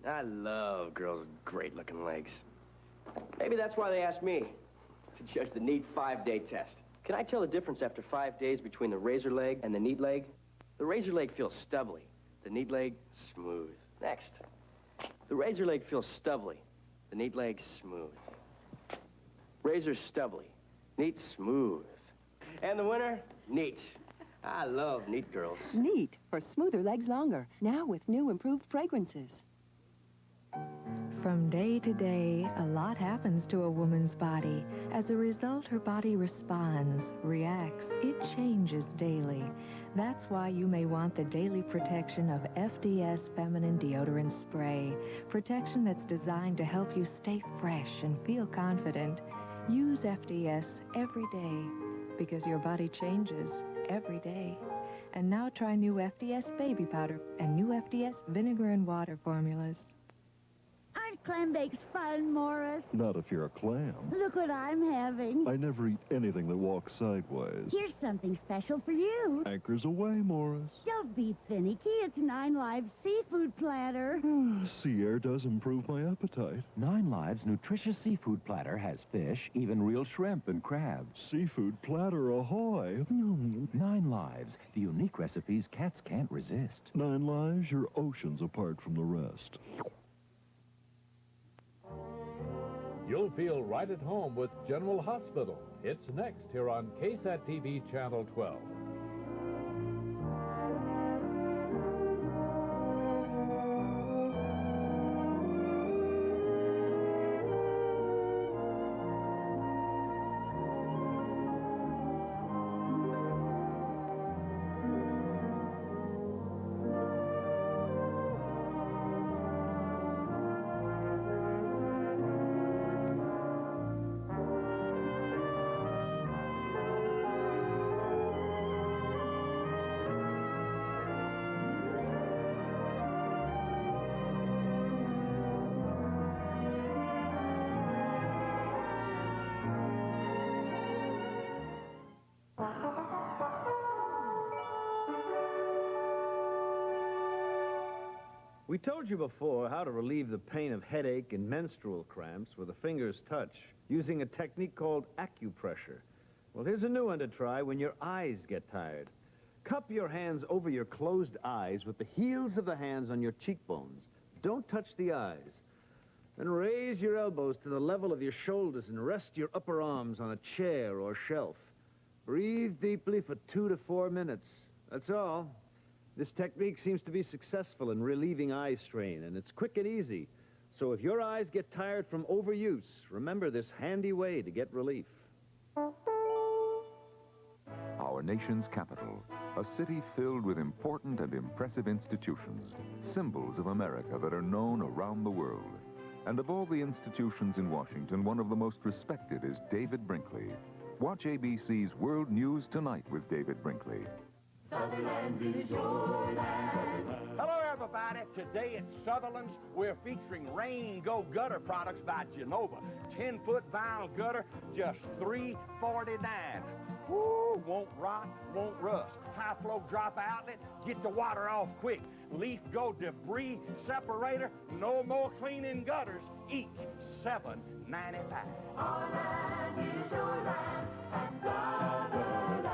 I love girls with great-looking legs. Maybe that's why they asked me to judge the neat 5-day test. Can I tell the difference after 5 days between the razor leg and the neat leg? The razor leg feels stubbly. The neat leg, smooth. Next. The razor leg feels stubbly. The neat leg, smooth. Razor stubbly. Neat, smooth. And the winner, neat. I love neat girls. Neat for smoother legs longer. Now with new improved fragrances. From day to day, a lot happens to a woman's body. As a result, her body responds, reacts. It changes daily. That's why you may want the daily protection of FDS Feminine Deodorant Spray. Protection that's designed to help you stay fresh and feel confident. Use FDS every day because your body changes every day. And now try new FDS Baby Powder and new FDS Vinegar and Water formulas. Aren't clam bakes fun, Morris? Not if you're a clam. Look what I'm having. I never eat anything that walks sideways. Here's something special for you. Anchors away, Morris. Don't be finicky. It's 9 Live seafood platter. Sea air does improve my appetite. 9 Live's nutritious seafood platter has fish, even real shrimp and crabs. Seafood platter ahoy. 9 Lives, the unique recipes cats can't resist. 9 Lives, you're oceans apart from the rest. You'll feel right at home with General Hospital. It's next here on KSAT TV Channel 12. We told you before how to relieve the pain of headache and menstrual cramps with a finger's touch using a technique called acupressure. Well, here's a new one to try when your eyes get tired. Cup your hands over your closed eyes with the heels of the hands on your cheekbones. Don't touch the eyes. Then raise your elbows to the level of your shoulders and rest your upper arms on a chair or shelf. Breathe deeply for 2 to 4 minutes. That's all. This technique seems to be successful in relieving eye strain, and it's quick and easy. So if your eyes get tired from overuse, remember this handy way to get relief. Our nation's capital, a city filled with important and impressive institutions, symbols of America that are known around the world. And of all the institutions in Washington, one of the most respected is David Brinkley. Watch ABC's World News Tonight with David Brinkley. Sutherland's is your land. Hello, everybody. Today at Sutherland's, we're featuring Rain Go Gutter products by Genova. 10-foot vinyl gutter, just $3.49. Woo, won't rot, won't rust. High flow drop outlet, get the water off quick. Leaf Go debris separator, no more cleaning gutters, each $7.95. Our land is your land at Sutherland.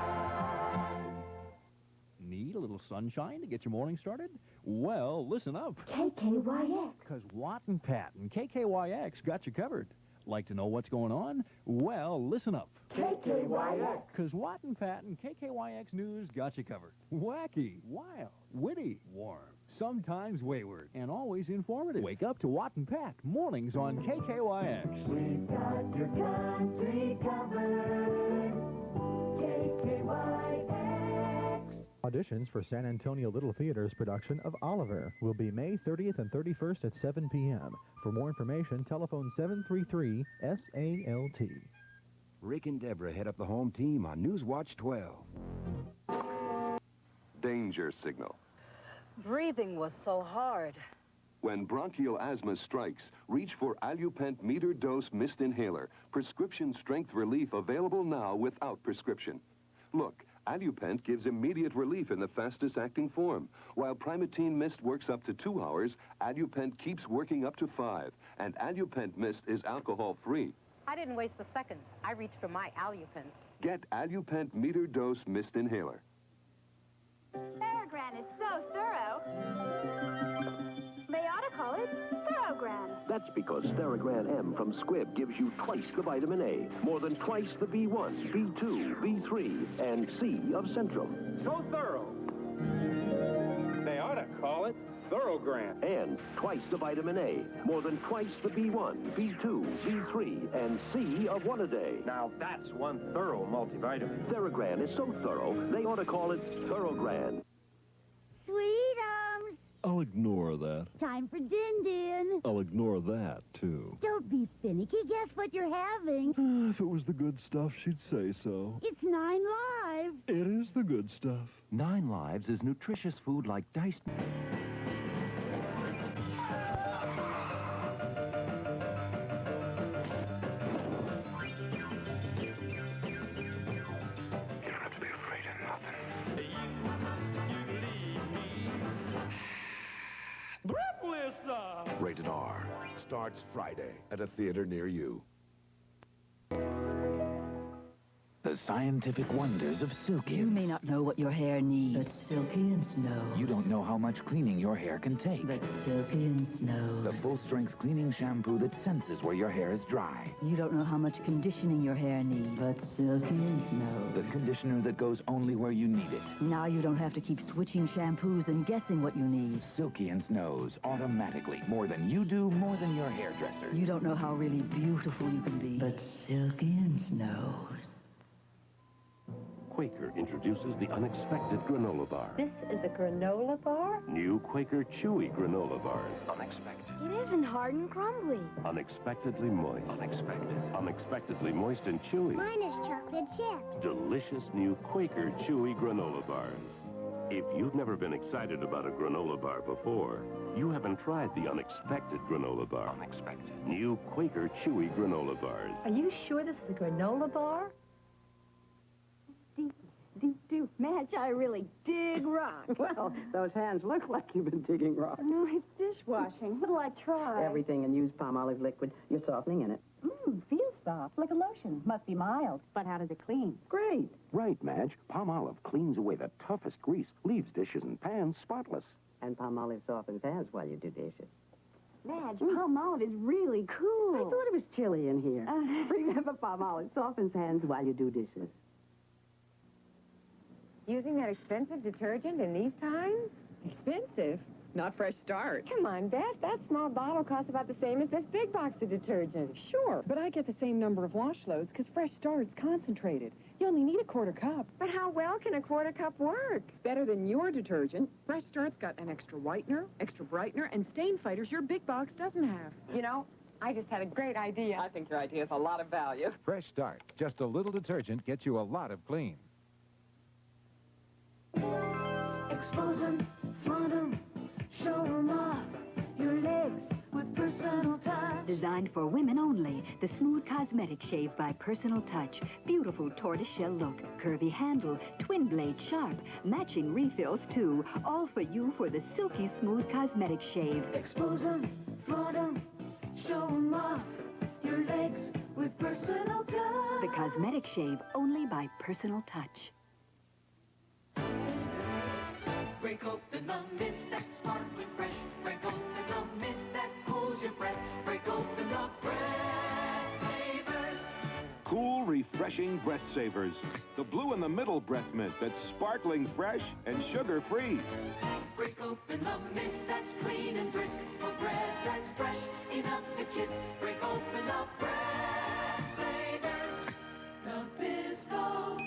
Need a little sunshine to get your morning started? Well, listen up. KKYX. Because Watt and Pat and KKYX got you covered. Like to know what's going on? Well, listen up. KKYX. Because Watt and Pat and KKYX News got you covered. Wacky, wild, witty, warm, sometimes wayward, and always informative. Wake up to Watt and Pat, mornings on KKYX. We've got your country covered. KKYX. Auditions for San Antonio Little Theater's production of Oliver will be May 30th and 31st at 7 p.m. For more information, telephone 733-SALT. Rick and Deborah head up the home team on Newswatch 12. Danger signal. Breathing was so hard. When bronchial asthma strikes, reach for Allupent meter dose mist inhaler. Prescription strength relief available now without prescription. Look, Allupent gives immediate relief in the fastest-acting form. While Primatene Mist works up to 2 hours, Allupent keeps working up to 5. And Allupent Mist is alcohol-free. I didn't waste a second. I reached for my Allupent. Get Allupent Meter Dose Mist Inhaler. Theragran is so thorough. They ought to call it Thorogran. That's because Theragran M from Squibb gives you twice the vitamin A, more than twice the B1, B2, B3, and C of Centrum. So thorough. They ought to call it Thorogran. And twice the vitamin A, more than twice the B1, B2, B3, and C of One A Day. Now that's one thorough multivitamin. Theragran is so thorough, they ought to call it Thorogran. Sweetums. I'll ignore that. Time for din-din. I'll ignore that, too. Don't be finicky. Guess what you're having? If it was the good stuff, she'd say so. It's 9 Live. It is the good stuff. 9 Lives is nutritious food like diced... Rated R. Starts Friday at a theater near you. The scientific wonders of Silky. You may not know what your hair needs, but Silky and Snow. You don't know how much cleaning your hair can take. But Silky and Snow. The full-strength cleaning shampoo that senses where your hair is dry. You don't know how much conditioning your hair needs, but Silky and Snow. The conditioner that goes only where you need it. Now you don't have to keep switching shampoos and guessing what you need. Silky and Snows, automatically. More than you do, more than your hairdresser. You don't know how really beautiful you can be, but Silky and Snows. Quaker introduces the unexpected granola bar. This is a granola bar? New Quaker Chewy granola bars. Unexpected. It isn't hard and crumbly. Unexpectedly moist. Unexpected. Unexpectedly moist and chewy. Mine is chocolate chips. Delicious new Quaker Chewy granola bars. If you've never been excited about a granola bar before, you haven't tried the unexpected granola bar. Unexpected. New Quaker Chewy granola bars. Are you sure this is a granola bar? Madge, I really dig rock. Well, those hands look like you've been digging rock. No, it's dishwashing. What'll I try? Everything, and use palm olive liquid. You're softening in it. Feels soft, like a lotion. Must be mild. But how does it clean? Great. Right, Madge. Palm olive cleans away the toughest grease, leaves dishes and pans spotless. And palm olive softens hands while you do dishes. Madge, palm olive is really cool. I thought it was chilly in here. Remember, palm olive softens hands while you do dishes. Using that expensive detergent in these times? Expensive? Not Fresh Start. Come on, Beth. That small bottle costs about the same as this big box of detergent. Sure, but I get the same number of wash loads because Fresh Start's concentrated. You only need a quarter cup. But how well can a quarter cup work? Better than your detergent. Fresh Start's got an extra whitener, extra brightener, and stain fighters your big box doesn't have. You know, I just had a great idea. I think your idea has a lot of value. Fresh Start. Just a little detergent gets you a lot of clean. Expose them, flaunt them, show them off your legs with personal touch. Designed for women only, the Smooth Cosmetic Shave by Personal Touch. Beautiful tortoiseshell look, curvy handle, twin blade sharp, matching refills too. All for you for the silky smooth cosmetic shave. Expose them, flaunt them, show them off your legs with personal touch. The Cosmetic Shave only by Personal Touch. Break open the mint that's sparkling fresh. Break open the mint that cools your breath. Break open the breath savers. Cool, refreshing breath savers. The blue in the middle breath mint that's sparkling fresh and sugar-free. Break open the mint that's clean and brisk. For breath that's fresh enough to kiss. Break open the breath savers. The Bisco.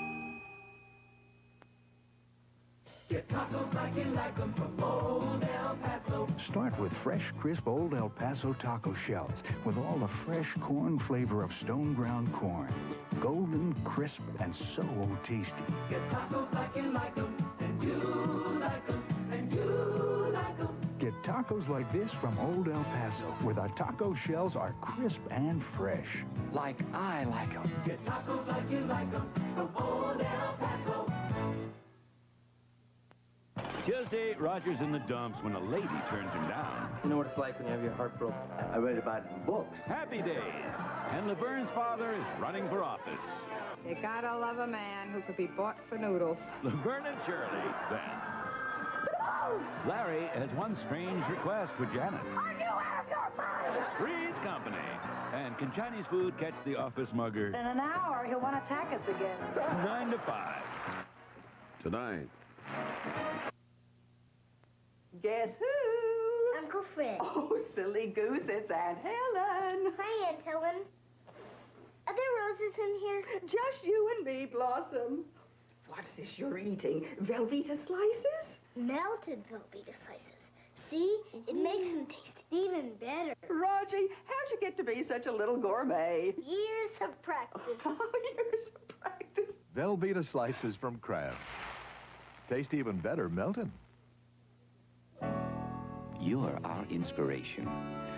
Get tacos like you like them from Old El Paso. Start with fresh, crisp Old El Paso taco shells with all the fresh corn flavor of stone ground corn. Golden, crisp, and so tasty. Get tacos like you like them, and you like them, and you like them. Get tacos like this from Old El Paso, where the taco shells are crisp and fresh. Like I like them. Get tacos like you like them from Old El Paso. Thursday, Roger's in the dumps when a lady turns him down. You know what it's like when you have your heart broken? I read about it in books. Happy days. And Laverne's father is running for office. You gotta love a man who could be bought for noodles. Laverne and Shirley, then. Larry has one strange request for Janet. Are you out of your mind? Three's company. And can Chinese food catch the office mugger? In an hour, he'll want to attack us again. 9 to 5. Tonight. Guess who? Uncle Fred. Oh, silly goose, it's Aunt Helen. Hi, Aunt Helen. Are there roses in here? Just you and me, Blossom. What's this you're eating? Velveeta slices? Melted Velveeta slices. See? It makes them taste even better. Rogie, how'd you get to be such a little gourmet? Years of practice. Years of practice. Velveeta slices from Kraft. Taste even better melted. You're our inspiration.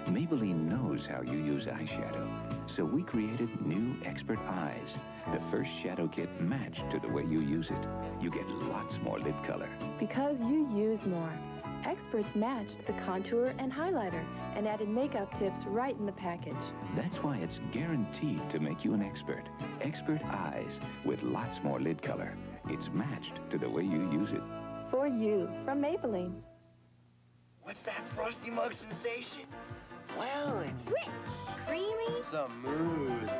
Maybelline knows how you use eyeshadow, so we created new Expert Eyes. The first shadow kit matched to the way you use it. You get lots more lid color. Because you use more. Experts matched the contour and highlighter and added makeup tips right in the package. That's why it's guaranteed to make you an expert. Expert Eyes with lots more lid color. It's matched to the way you use it. For you, from Maybelline. What's that Frosty Mug sensation? Well, it's... Rich, creamy, smooth,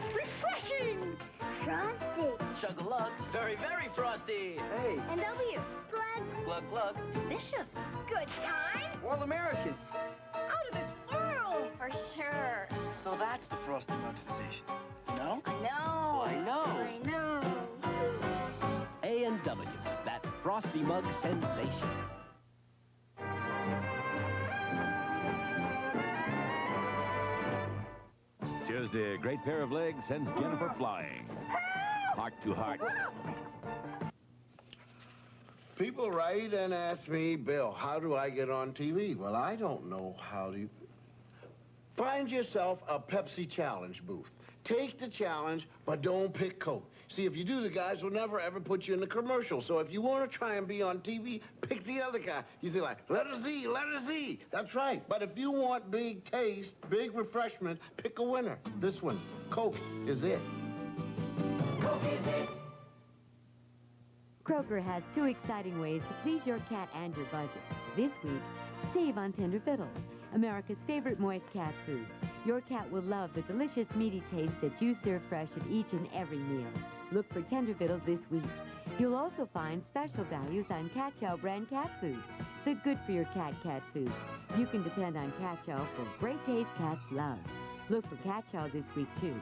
refreshing, frosty. chug-a-lug, very, very frosty. Hey. And W. Glug. Glug, glug. Delicious. Good time. All American. Out of this world, for sure. So that's the Frosty Mug sensation. No? I know. I know. I know. A&W, that Frosty Mug sensation. Tuesday, a great pair of legs sends Jennifer flying. Heart to heart. People write and ask me, Bill, how do I get on TV? Well, I don't know how to. Find yourself a Pepsi challenge booth. Take the challenge, but don't pick Coke. See, if you do, the guys will never, ever put you in the commercial. So if you want to try and be on TV, pick the other guy. You say, like, letter Z, letter Z. That's right. But if you want big taste, big refreshment, pick a winner. This one, Coke is it. Coke is it. Kroger has 2 exciting ways to please your cat and your budget. This week, save on tender fiddles, America's favorite moist cat food. Your cat will love the delicious meaty taste that you serve fresh at each and every meal. Look for tender fiddles this week. You'll also find special values on Cat Chow brand cat food. The good for your cat food. You can depend on Cat Chow for great taste cats love. Look for Cat Chow this week, too.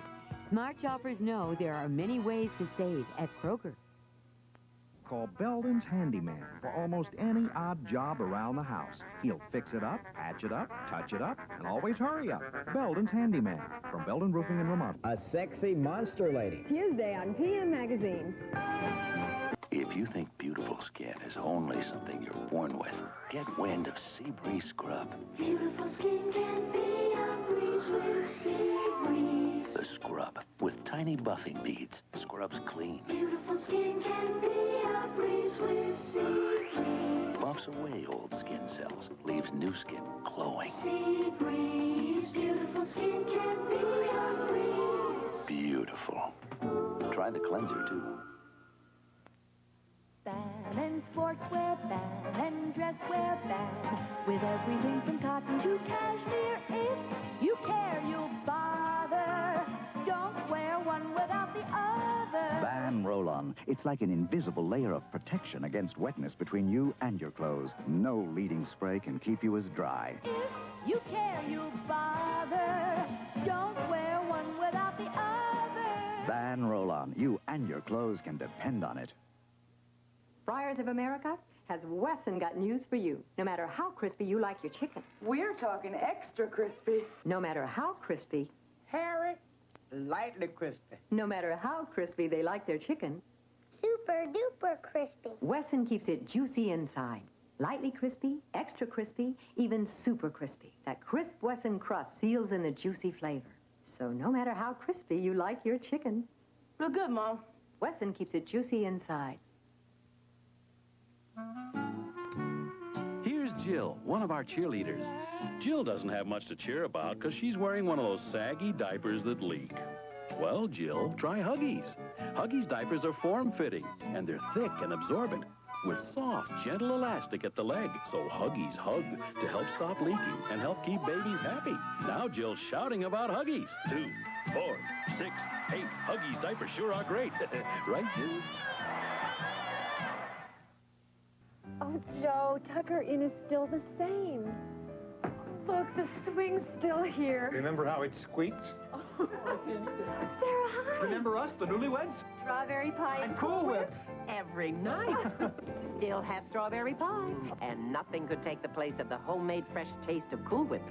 Smart shoppers know there are many ways to save at Kroger. Call Belden's Handyman for almost any odd job around the house. He'll fix it up, patch it up, touch it up, and always hurry up. Belden's Handyman from Belden Roofing and Remodeling. A sexy monster lady. Tuesday on PM Magazine. If you think beautiful skin is only something you're born with, get wind of Sea Breeze Scrub. Beautiful skin can be a breeze with Sea Breeze. The scrub with tiny buffing beads scrubs clean. Beautiful skin can be a breeze with Sea Breeze. Buffs away old skin cells, leaves new skin glowing. Sea Breeze. Beautiful skin can be a breeze. Beautiful. Try the cleanser, too. Ban and sportswear, ban and dresswear, ban. With everything from cotton to cashmere, if you care, you'll bother. Don't wear one without the other. Ban Roll-On. It's like an invisible layer of protection against wetness between you and your clothes. No leading spray can keep you as dry. If you care, you'll bother. Don't wear one without the other. Ban Roll-On. You and your clothes can depend on it. Friars of America, has Wesson got news for you. No matter how crispy you like your chicken. We're talking extra crispy. No matter how crispy. Harry, lightly crispy. No matter how crispy they like their chicken. Super duper crispy. Wesson keeps it juicy inside. Lightly crispy, extra crispy, even super crispy. That crisp Wesson crust seals in the juicy flavor. So no matter how crispy you like your chicken. Real good, Mom. Wesson keeps it juicy inside. Jill, one of our cheerleaders. Jill doesn't have much to cheer about because she's wearing one of those saggy diapers that leak. Well, Jill, try Huggies. Huggies diapers are form-fitting, and they're thick and absorbent, with soft, gentle elastic at the leg. So Huggies hug to help stop leaking and help keep babies happy. Now Jill's shouting about Huggies. 2, 4, 6, 8. Huggies diapers sure are great. Right, Jill? Oh, Joe, Tucker Inn is still the same. Look, the swing's still here. Remember how it squeaked? Sarah, hi. Remember us, the newlyweds? Strawberry pie and Cool Whip. Every night. Still have strawberry pie. And nothing could take the place of the homemade fresh taste of Cool Whip.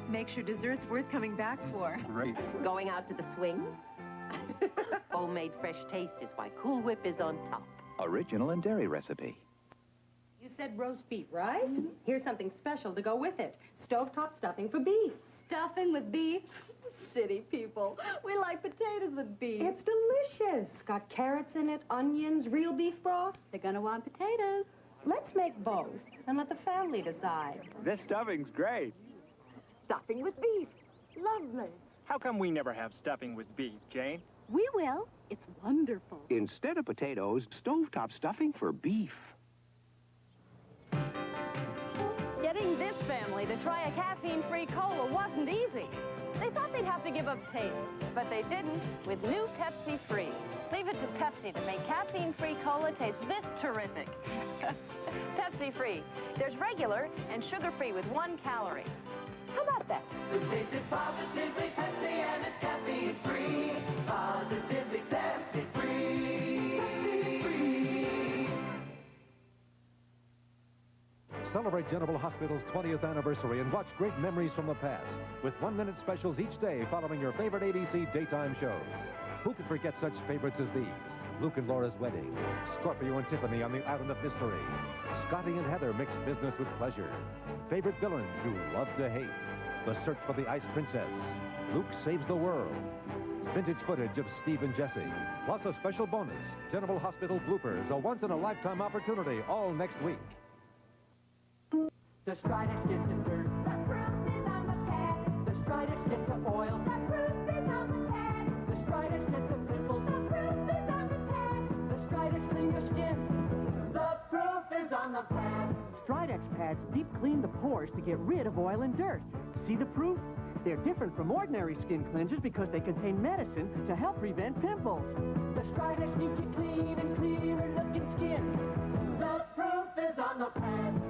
Makes your desserts worth coming back for. Great. Going out to the swing? Homemade fresh taste is why Cool Whip is on top. Original and dairy recipe. You said roast beef, right? Here's something special to go with it. Stovetop stuffing for beef. Stuffing with beef? City people. We like potatoes with beef. It's delicious. Got carrots in it, onions, real beef broth. They're gonna want potatoes. Let's make both and let the family decide. This stuffing's great. Stuffing with beef. Lovely. How come we never have stuffing with beef, Jane? We will. It's wonderful. Instead of potatoes, stovetop stuffing for beef. Getting this family to try a caffeine-free cola wasn't easy. They thought they'd have to give up taste, but they didn't with new Pepsi Free. Leave it to Pepsi to make caffeine-free cola taste this terrific. Pepsi Free. There's regular and sugar-free with 1 calorie. How about that? The taste is positively Pepsi and it's caffeine-free. Positively Pepsi-free. Pepsi-free. Celebrate General Hospital's 20th anniversary and watch great memories from the past with 1-minute specials each day following your favorite ABC daytime shows. Who could forget such favorites as these? Luke and Laura's Wedding, Scorpio and Tiffany on the Island of Mystery, Scotty and Heather mix business with pleasure, favorite villains you love to hate, The Search for the Ice Princess, Luke Saves the World, vintage footage of Steve and Jesse, plus a special bonus, General Hospital bloopers, a once-in-a-lifetime opportunity, all next week. The Stridex gets the dirt. The proof is on the pad. The Stridex gets the oil. The proof is on the pad. The Stridex gets the pimples. The proof is on the pad. The Stridex clean your skin. The proof is on the pad. Stridex pads deep clean the pores to get rid of oil and dirt. See the proof? They're different from ordinary skin cleansers because they contain medicine to help prevent pimples. The Stridex keeps you clean and clearer looking skin. The proof is on the pad.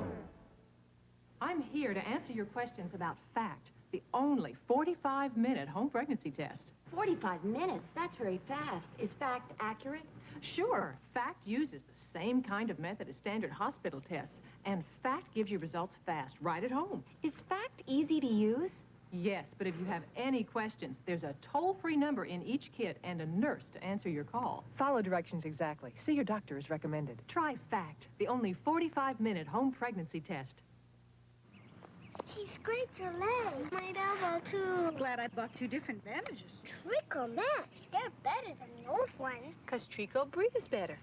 I'm here to answer your questions about FACT, the only 45-minute home pregnancy test. 45 minutes? That's very fast. Is FACT accurate? Sure, FACT uses the same kind of method as standard hospital tests, and FACT gives you results fast, right at home. Is FACT easy to use? Yes, but if you have any questions, there's a toll-free number in each kit and a nurse to answer your call. Follow directions exactly. See your doctor as recommended. Try FACT, the only 45-minute home pregnancy test. She scraped her leg. My elbow, too. Glad I bought 2 different bandages. Trico Mesh. They're better than the old ones. Because Trico breathes better.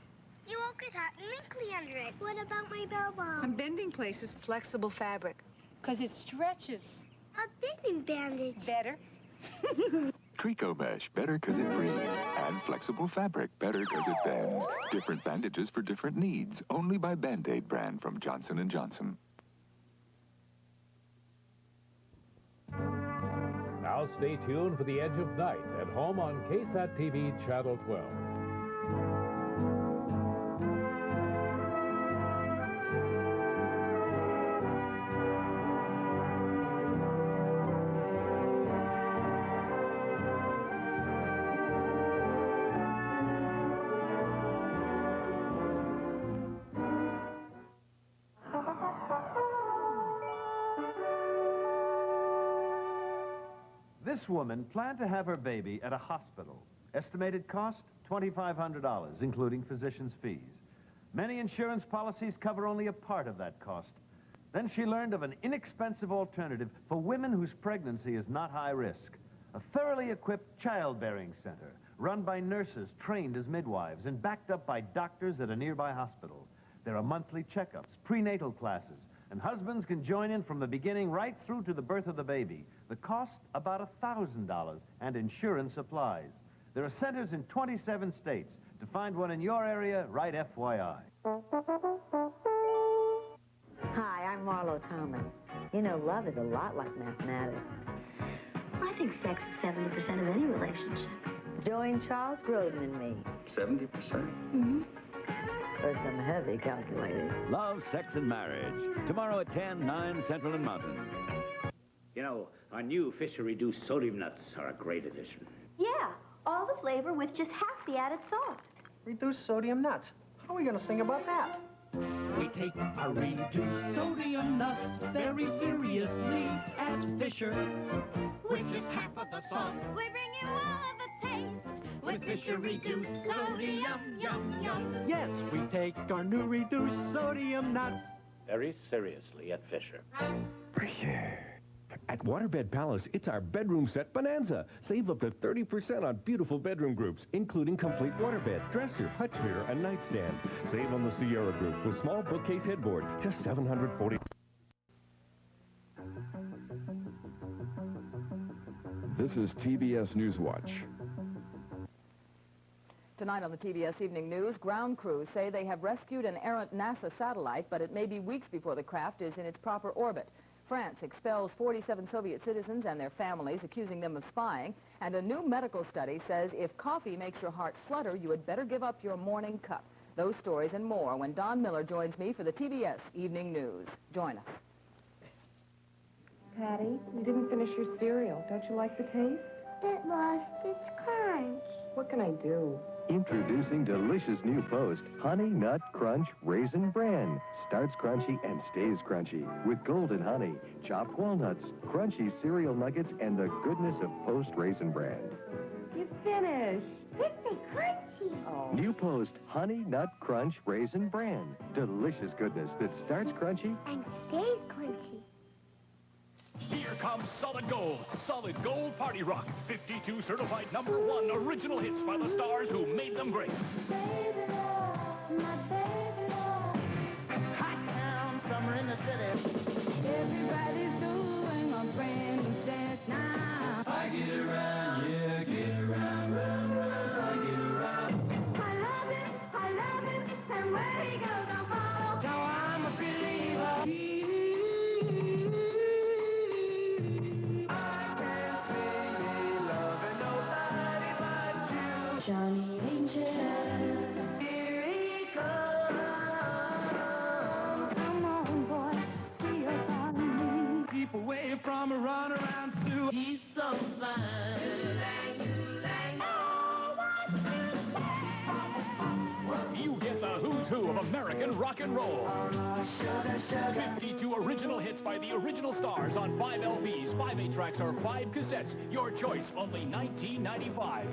You won't get hot and wrinkly under it. What about my elbow? I'm bending places. Flexible fabric. Because it stretches. A bending bandage. Better. Trico Mesh, better because it breathes. And flexible fabric, better because it bends. Different bandages for different needs. Only by Band-Aid brand from Johnson & Johnson. Now stay tuned for The Edge of Night at home on KSAT TV Channel 12. This woman planned to have her baby at a hospital. Estimated cost, $2,500, including physician's fees. Many insurance policies cover only a part of that cost. Then she learned of an inexpensive alternative for women whose pregnancy is not high risk. A thoroughly equipped childbearing center, run by nurses trained as midwives and backed up by doctors at a nearby hospital. There are monthly checkups, prenatal classes, And husbands can join in from the beginning right through to the birth of the baby. The cost, about $1,000, and insurance applies. There are centers in 27 states. To find one in your area, write FYI. Hi, I'm Marlo Thomas. You know, love is a lot like mathematics. I think sex is 70% of any relationship. Join Charles Grodin and me 70%? mm-hmm. for some heavy calculators. Love, Sex, and Marriage. Tomorrow at 10, 9 Central and Mountain. You know, our new Fisher-reduced sodium nuts are a great addition. Yeah, all the flavor with just half the added salt. Reduced sodium nuts. How are we going to sing about that? We take our reduced sodium nuts very seriously at Fisher. With just half of the salt, We bring you all of the taste. with Fisher reduced sodium, yum, yum. Yes, we take our new reduced sodium nuts. Very seriously at Fisher. At Waterbed Palace, it's our bedroom set bonanza. Save up to 30% on beautiful bedroom groups, including complete waterbed, dresser, hutch mirror, and nightstand. Save on the Sierra group with small bookcase headboard, just $740. This is TBS Newswatch. Tonight on the TBS Evening News, ground crews say they have rescued an errant NASA satellite, but it may be weeks before the craft is in its proper orbit. France expels 47 Soviet citizens and their families, accusing them of spying. And a new medical study says if coffee makes your heart flutter, you had better give up your morning cup. Those stories and more when Don Miller joins me for the TBS Evening News. Join us. Patty, you didn't finish your cereal. Don't you like the taste? It lost its crunch. What can I do? Introducing delicious new Post Honey Nut Crunch Raisin Bran. Starts crunchy and stays crunchy with golden honey, chopped walnuts, crunchy cereal nuggets, and the goodness of Post Raisin Bran. You finished. It's a crunchy. Oh. New Post Honey Nut Crunch Raisin Bran. Delicious goodness that starts crunchy And stays crunchy. Here comes Solid Gold. Solid Gold Party Rock. 52 certified #1 original hits by the stars who made them great. Hot town, summer in the city. Everybody's doing a brand new dance now. I get around, yeah, get around, round, round, I get around. I love it, and where he goes, I follow. Now I'm a believer. Johnny Angel, here he comes. Come on, boy, see about me. Keep away from a runaround Sue. He's so fine. You get the who's who of American rock and roll. 52 original hits by the original stars on 5 LPs, 5 8-tracks, or 5 cassettes. Your choice, only $19.95.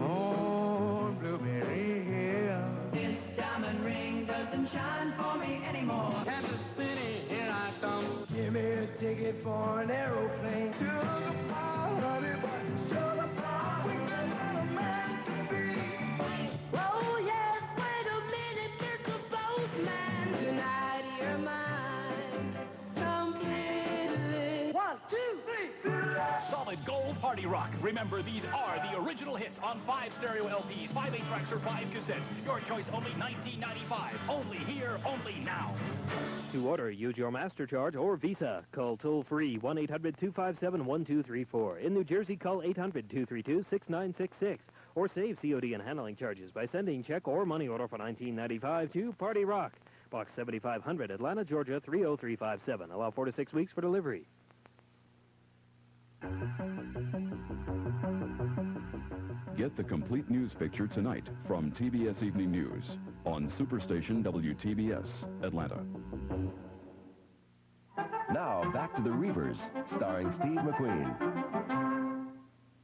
Oh, Blueberry Hill. This diamond ring doesn't shine for me anymore. Kansas City, here I come. Give me a ticket for an aeroplane. Sugar pie, honey bun. Sugar pie, we can let a man be. Oh, yes, wait a minute, Mr. Postman. Tonight you're mine. Completely. 1, 2, 3. Solid Gold Party Rock. Remember, these are the original hits on 5 stereo LPs, 5 8-tracks, or 5 cassettes. Your choice, only $19.95. Only here, only now. To order, use your MasterCard or Visa. Call toll-free 1-800-257-1234. In New Jersey, call 800-232-6966. Or save COD and handling charges by sending check or money order for $19.95 to Party Rock. Box 7500, Atlanta, Georgia 30357. Allow 4 to 6 weeks for delivery. Get the complete news picture tonight from TBS Evening News on Superstation WTBS, Atlanta. Now, back to the Reavers, starring Steve McQueen.